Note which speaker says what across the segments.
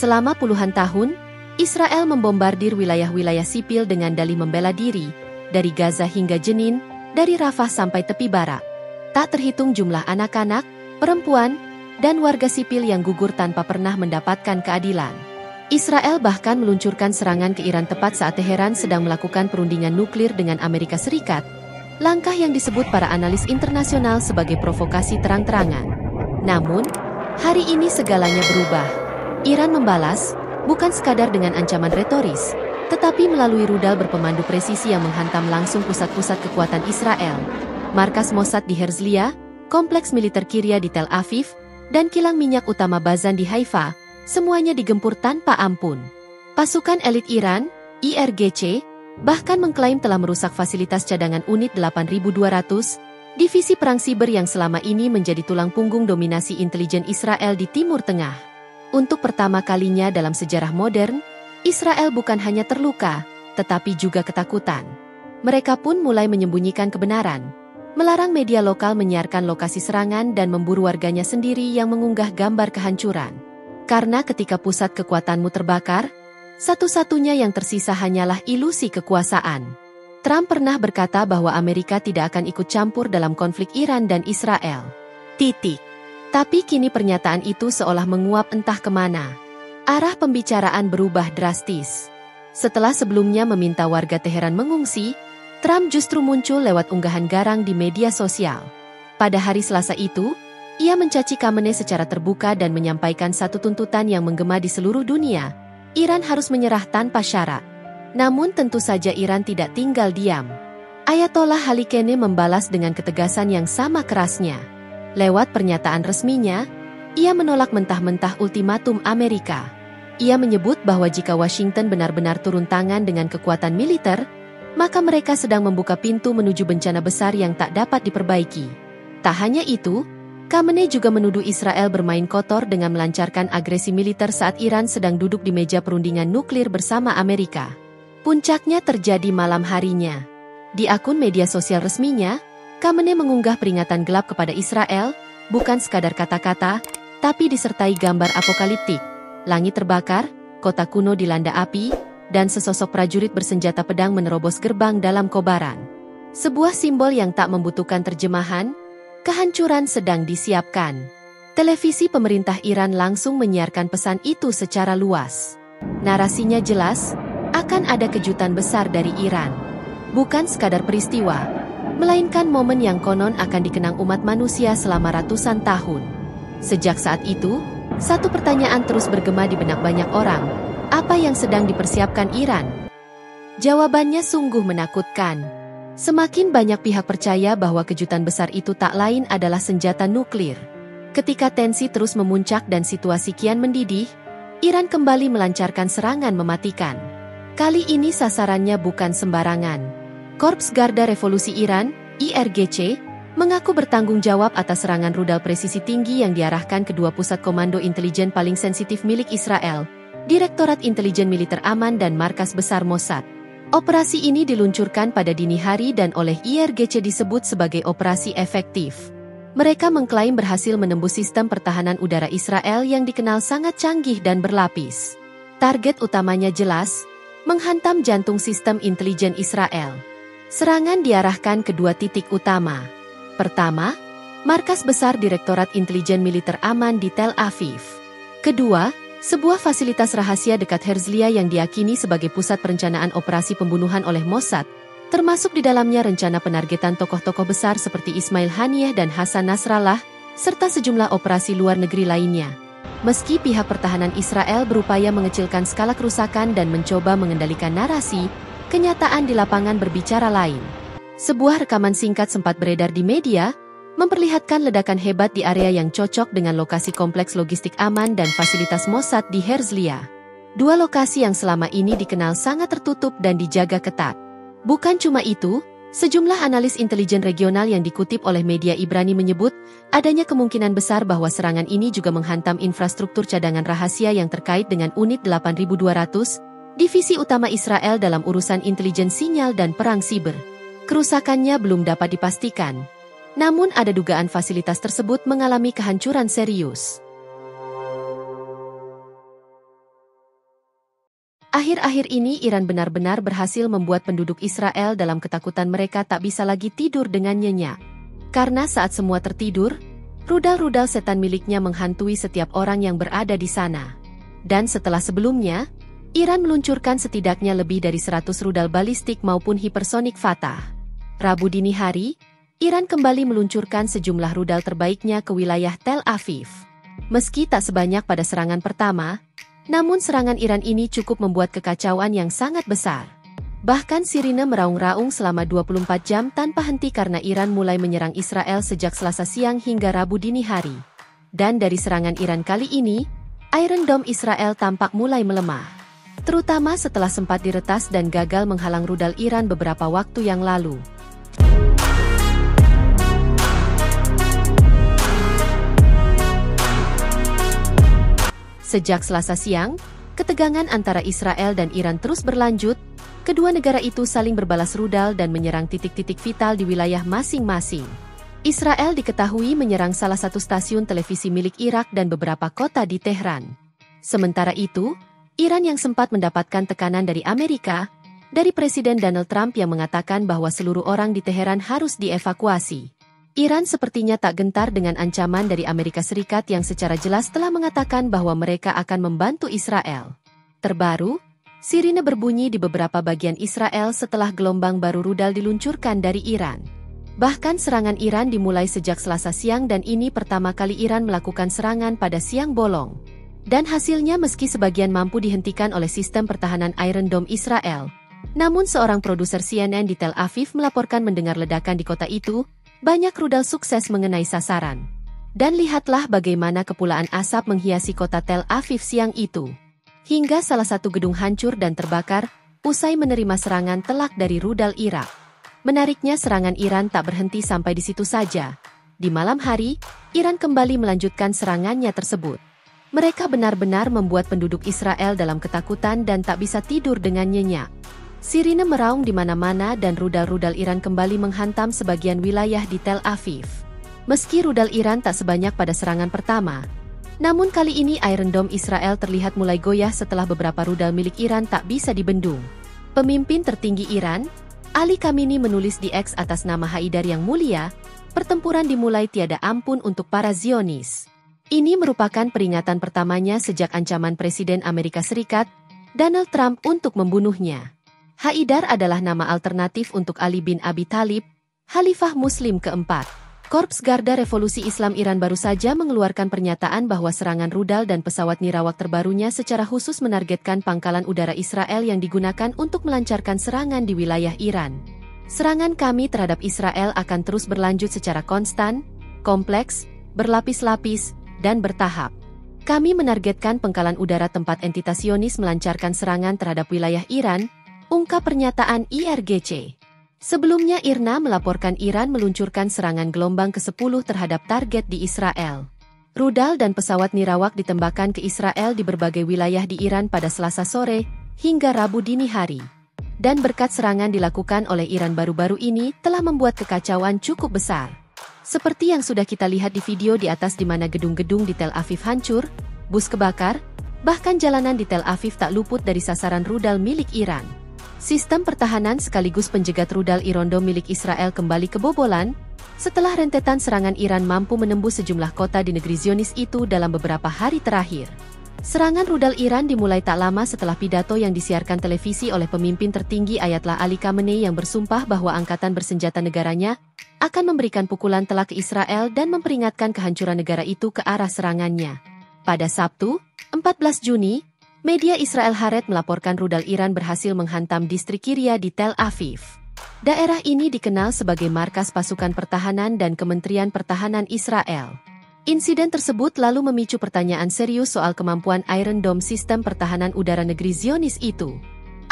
Speaker 1: Selama puluhan tahun, Israel membombardir wilayah-wilayah sipil dengan dalih membela diri, dari Gaza hingga Jenin, dari Rafah sampai tepi barat. Tak terhitung jumlah anak-anak, perempuan, dan warga sipil yang gugur tanpa pernah mendapatkan keadilan. Israel bahkan meluncurkan serangan ke Iran tepat saat Teheran sedang melakukan perundingan nuklir dengan Amerika Serikat, langkah yang disebut para analis internasional sebagai provokasi terang-terangan. Namun, hari ini segalanya berubah. Iran membalas, bukan sekadar dengan ancaman retoris, tetapi melalui rudal berpemandu presisi yang menghantam langsung pusat-pusat kekuatan Israel, markas Mossad di Herzliya, kompleks militer Kiryat di Tel Aviv, dan kilang minyak utama Bazan di Haifa, semuanya digempur tanpa ampun. Pasukan elit Iran, IRGC, bahkan mengklaim telah merusak fasilitas cadangan unit 8200, divisi perang siber yang selama ini menjadi tulang punggung dominasi intelijen Israel di Timur Tengah. Untuk pertama kalinya dalam sejarah modern, Israel bukan hanya terluka, tetapi juga ketakutan. Mereka pun mulai menyembunyikan kebenaran, melarang media lokal menyiarkan lokasi serangan dan memburu warganya sendiri yang mengunggah gambar kehancuran. Karena ketika pusat kekuatanmu terbakar, satu-satunya yang tersisa hanyalah ilusi kekuasaan. Trump pernah berkata bahwa Amerika tidak akan ikut campur dalam konflik Iran dan Israel. Tapi kini pernyataan itu seolah menguap entah kemana. Arah pembicaraan berubah drastis. Setelah sebelumnya meminta warga Teheran mengungsi, Trump justru muncul lewat unggahan garang di media sosial. Pada hari Selasa itu, ia mencaci Khamenei secara terbuka dan menyampaikan satu tuntutan yang menggema di seluruh dunia. Iran harus menyerah tanpa syarat. Namun tentu saja Iran tidak tinggal diam. Ayatollah Ali Khamenei membalas dengan ketegasan yang sama kerasnya. Lewat pernyataan resminya, ia menolak mentah-mentah ultimatum Amerika. Ia menyebut bahwa jika Washington benar-benar turun tangan dengan kekuatan militer, maka mereka sedang membuka pintu menuju bencana besar yang tak dapat diperbaiki. Tak hanya itu, Khamenei juga menuduh Israel bermain kotor dengan melancarkan agresi militer saat Iran sedang duduk di meja perundingan nuklir bersama Amerika. Puncaknya terjadi malam harinya. Di akun media sosial resminya, Khamenei mengunggah peringatan gelap kepada Israel, bukan sekadar kata-kata, tapi disertai gambar apokaliptik. Langit terbakar, kota kuno dilanda api, dan sesosok prajurit bersenjata pedang menerobos gerbang dalam kobaran. Sebuah simbol yang tak membutuhkan terjemahan, kehancuran sedang disiapkan. Televisi pemerintah Iran langsung menyiarkan pesan itu secara luas. Narasinya jelas, akan ada kejutan besar dari Iran. Bukan sekadar peristiwa, melainkan momen yang konon akan dikenang umat manusia selama ratusan tahun. Sejak saat itu, satu pertanyaan terus bergema di benak banyak orang, apa yang sedang dipersiapkan Iran? Jawabannya sungguh menakutkan. Semakin banyak pihak percaya bahwa kejutan besar itu tak lain adalah senjata nuklir. Ketika tensi terus memuncak dan situasi kian mendidih, Iran kembali melancarkan serangan mematikan. Kali ini sasarannya bukan sembarangan. Korps Garda Revolusi Iran, IRGC, mengaku bertanggung jawab atas serangan rudal presisi tinggi yang diarahkan ke dua pusat komando intelijen paling sensitif milik Israel, Direktorat Intelijen Militer Aman dan Markas Besar Mossad. Operasi ini diluncurkan pada dini hari dan oleh IRGC disebut sebagai operasi efektif. Mereka mengklaim berhasil menembus sistem pertahanan udara Israel yang dikenal sangat canggih dan berlapis. Target utamanya jelas, menghantam jantung sistem intelijen Israel. Serangan diarahkan ke dua titik utama. Pertama, markas besar Direktorat Intelijen Militer Aman di Tel Aviv. Kedua, sebuah fasilitas rahasia dekat Herzliya yang diyakini sebagai pusat perencanaan operasi pembunuhan oleh Mossad, termasuk di dalamnya rencana penargetan tokoh-tokoh besar seperti Ismail Haniyeh dan Hasan Nasrallah, serta sejumlah operasi luar negeri lainnya. Meski pihak pertahanan Israel berupaya mengecilkan skala kerusakan dan mencoba mengendalikan narasi, kenyataan di lapangan berbicara lain. Sebuah rekaman singkat sempat beredar di media, memperlihatkan ledakan hebat di area yang cocok dengan lokasi kompleks logistik aman dan fasilitas Mossad di Herzliya. Dua lokasi yang selama ini dikenal sangat tertutup dan dijaga ketat. Bukan cuma itu, sejumlah analis intelijen regional yang dikutip oleh media Ibrani menyebut, adanya kemungkinan besar bahwa serangan ini juga menghantam infrastruktur cadangan rahasia yang terkait dengan unit 8200, divisi utama Israel dalam urusan intelijen sinyal dan perang siber. Kerusakannya belum dapat dipastikan. Namun ada dugaan fasilitas tersebut mengalami kehancuran serius. Akhir-akhir ini Iran benar-benar berhasil membuat penduduk Israel dalam ketakutan mereka tak bisa lagi tidur dengan nyenyak. Karena saat semua tertidur, rudal-rudal setan miliknya menghantui setiap orang yang berada di sana. Dan setelah sebelumnya, Iran meluncurkan setidaknya lebih dari 100 rudal balistik maupun hipersonik Fatah. Rabu dini hari, Iran kembali meluncurkan sejumlah rudal terbaiknya ke wilayah Tel Aviv. Meski tak sebanyak pada serangan pertama, namun serangan Iran ini cukup membuat kekacauan yang sangat besar. Bahkan sirine meraung-raung selama 24 jam tanpa henti karena Iran mulai menyerang Israel sejak Selasa siang hingga Rabu dini hari. Dan dari serangan Iran kali ini, Iron Dome Israel tampak mulai melemah. Terutama setelah sempat diretas dan gagal menghalang rudal Iran beberapa waktu yang lalu. Sejak Selasa siang, ketegangan antara Israel dan Iran terus berlanjut. Kedua negara itu saling berbalas rudal dan menyerang titik-titik vital di wilayah masing-masing. Israel diketahui menyerang salah satu stasiun televisi milik Irak dan beberapa kota di Tehran. Sementara itu, Iran yang sempat mendapatkan tekanan dari Amerika, dari Presiden Donald Trump yang mengatakan bahwa seluruh orang di Teheran harus dievakuasi. Iran sepertinya tak gentar dengan ancaman dari Amerika Serikat yang secara jelas telah mengatakan bahwa mereka akan membantu Israel. Terbaru, sirine berbunyi di beberapa bagian Israel setelah gelombang baru rudal diluncurkan dari Iran. Bahkan serangan Iran dimulai sejak Selasa siang dan ini pertama kali Iran melakukan serangan pada siang bolong. Dan hasilnya meski sebagian mampu dihentikan oleh sistem pertahanan Iron Dome Israel, namun seorang produser CNN di Tel Aviv melaporkan mendengar ledakan di kota itu, banyak rudal sukses mengenai sasaran. Dan lihatlah bagaimana kepulaan asap menghiasi kota Tel Aviv siang itu. Hingga salah satu gedung hancur dan terbakar, usai menerima serangan telak dari rudal Irak. Menariknya serangan Iran tak berhenti sampai di situ saja. Di malam hari, Iran kembali melanjutkan serangannya tersebut. Mereka benar-benar membuat penduduk Israel dalam ketakutan dan tak bisa tidur dengan nyenyak. Sirine meraung di mana-mana dan rudal-rudal Iran kembali menghantam sebagian wilayah di Tel Aviv. Meski rudal Iran tak sebanyak pada serangan pertama, namun kali ini Iron Dome Israel terlihat mulai goyah setelah beberapa rudal milik Iran tak bisa dibendung. Pemimpin tertinggi Iran, Ali Khamenei menulis di X atas nama Haidar yang mulia, pertempuran dimulai tiada ampun untuk para Zionis. Ini merupakan peringatan pertamanya sejak ancaman Presiden Amerika Serikat, Donald Trump untuk membunuhnya. Haidar adalah nama alternatif untuk Ali bin Abi Thalib, Khalifah Muslim keempat. Korps Garda Revolusi Islam Iran baru saja mengeluarkan pernyataan bahwa serangan rudal dan pesawat nirawak terbarunya secara khusus menargetkan pangkalan udara Israel yang digunakan untuk melancarkan serangan di wilayah Iran. Serangan kami terhadap Israel akan terus berlanjut secara konstan, kompleks, berlapis-lapis, dan bertahap. Kami menargetkan pangkalan udara tempat entitas Zionis melancarkan serangan terhadap wilayah Iran, ungkap pernyataan IRGC. Sebelumnya IRNA melaporkan Iran meluncurkan serangan gelombang ke-10 terhadap target di Israel. Rudal dan pesawat nirawak ditembakkan ke Israel di berbagai wilayah di Iran pada Selasa sore hingga Rabu dini hari. Dan berkat serangan dilakukan oleh Iran baru-baru ini telah membuat kekacauan cukup besar. Seperti yang sudah kita lihat di video di atas di mana gedung-gedung di Tel Aviv hancur, bus kebakar, bahkan jalanan di Tel Aviv tak luput dari sasaran rudal milik Iran. Sistem pertahanan sekaligus penjegat rudal Iron Dome milik Israel kembali kebobolan, setelah rentetan serangan Iran mampu menembus sejumlah kota di negeri Zionis itu dalam beberapa hari terakhir. Serangan rudal Iran dimulai tak lama setelah pidato yang disiarkan televisi oleh pemimpin tertinggi Ayatollah Ali Khamenei yang bersumpah bahwa angkatan bersenjata negaranya akan memberikan pukulan telak ke Israel dan memperingatkan kehancuran negara itu ke arah serangannya. Pada Sabtu, 14 Juni, media Israel Haaretz melaporkan rudal Iran berhasil menghantam distrik Kiryat di Tel Aviv. Daerah ini dikenal sebagai markas pasukan pertahanan dan Kementerian Pertahanan Israel. Insiden tersebut lalu memicu pertanyaan serius soal kemampuan Iron Dome sistem pertahanan udara negeri Zionis itu.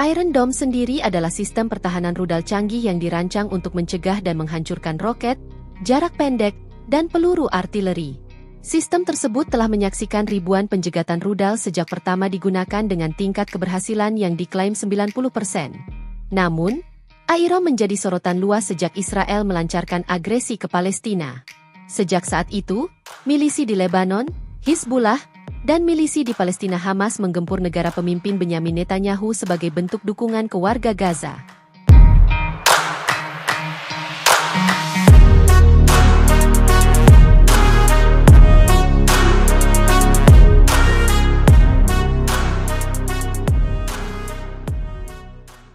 Speaker 1: Iron Dome sendiri adalah sistem pertahanan rudal canggih yang dirancang untuk mencegah dan menghancurkan roket, jarak pendek, dan peluru artileri. Sistem tersebut telah menyaksikan ribuan penjegatan rudal sejak pertama digunakan dengan tingkat keberhasilan yang diklaim 90%. Namun, Iron menjadi sorotan luas sejak Israel melancarkan agresi ke Palestina. Sejak saat itu, milisi di Lebanon, Hizbullah, Dan milisi di Palestina Hamas menggempur negara pemimpin Benyamin Netanyahu sebagai bentuk dukungan ke warga Gaza.